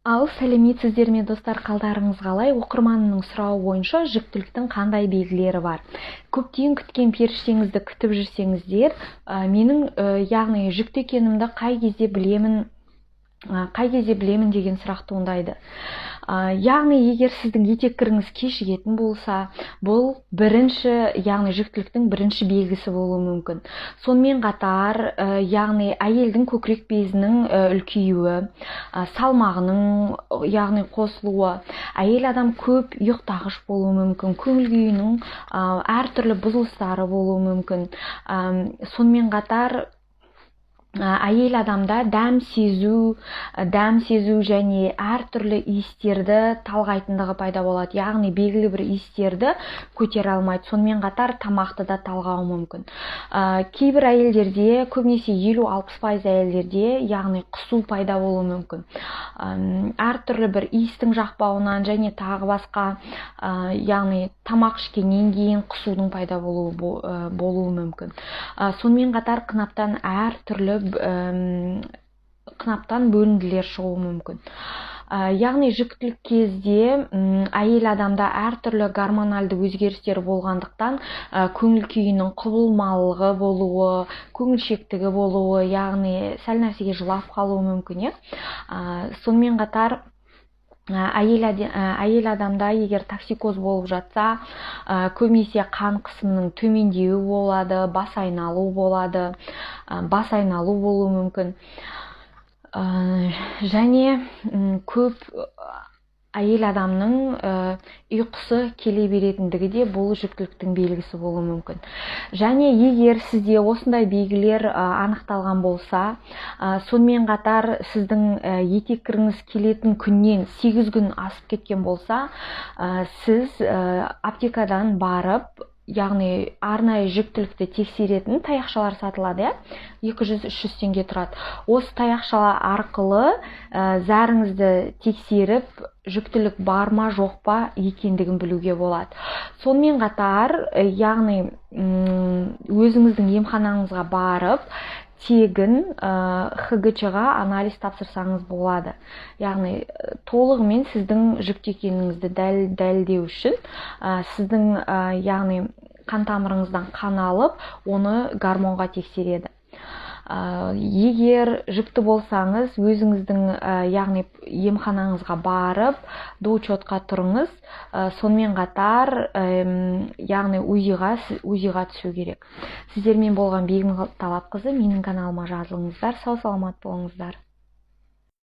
Ал сәлеметсіздер ме достар, қалдарыңыз қалай? Оқырманның сұрауы бойынша жүктіліктің қандай белгілері бар? Көптен күткен періштеңізді күтіп жүрсеңіздер, менің яғни жүкті екенімді қай кезде білемін деген сұрақ туындайды. Яғни егер сіздің етеккіріңіз кешігетін болса, бұл яғни жүктіліктің бірінші белгісі болуы мүмкін. Сонымен қатар, яғни әйелдің көкірек безінің үлкеюі, салмағының яғни қосылуы, әйел адам көп ұйықтағыш болуы мүмкін, көңіл күйінің әртүрлі бұзылыстары болуы мүмкін. Сонымен қатар, әйел адамда дәм сезу және әртүрлі иістерді талғайтындығы пайда болады. Яғни белгілі бір иістерді көтере алмайды. Сонымен қатар тамақты да талғауы мүмкін. Кейбір әйелдерде, көбінесе 50-60% әйелдерде, яғни құсу пайда болуы мүмкін. Әртүрлі бір иістің жақпауынан және тағы басқа, яғни тамақ ішкеннен кейін құсудың пайда болуы мүмкін. Сонымен қатар қынаптан бөлінділер шығуы мүмкін. Яғни жүктілік кезде әйел адамда әртүрлі гормоналды өзгерістер болғандықтан көңіл күйінің құбылмалығы болуы, көңілшектігі болуы, яғни сәл нәрсеге жылап қалуы мүмкін. Сонымен қатар, әйел адамда егер токсикоз болып жатса, көбінесе қан қысымының төмендеуі болады, бас айналу болуы мүмкін. Және көп әйел адамның ұйқысы келе беретіндігі де бұл жүктіліктің белгісі болуы мүмкін. Және егер сізде осындай белгілер анықталған болса, сонымен қатар сіздің етеккіріңіз келетін күннен 8 күн асып кеткен болса, сіз аптекадан барып, яғни арнайы жүктілікті тексеретін таяқшалар сатылады, 200-300 теңге тұрады. Осы таяқшалар арқылы зәріңізді тексеріп, жүктілік бар ма, жоқ па екендігін білуге болады. Сонымен қатар, яғни өзіңіздің емханаңызға барып, тегін ХГЧ-ға анализ тапсырсаңыз болады. Яғни толығымен сіздің жүкті екеніңізді дәлелдеу үшін сіздің яғни қан тамырыңыздан қан алып, оны гормонға тексереді. Егер жүкті болсаңыз, өзіңіздің яғни емханаңызға барып, доучетқа тұрыңыз, сонымен қатар яғни УЗИ-ға түсу керек. Сіздермен болған Бегім Талапқызы, менің каналыма жазылыңыздар, сау саламат болыңыздар.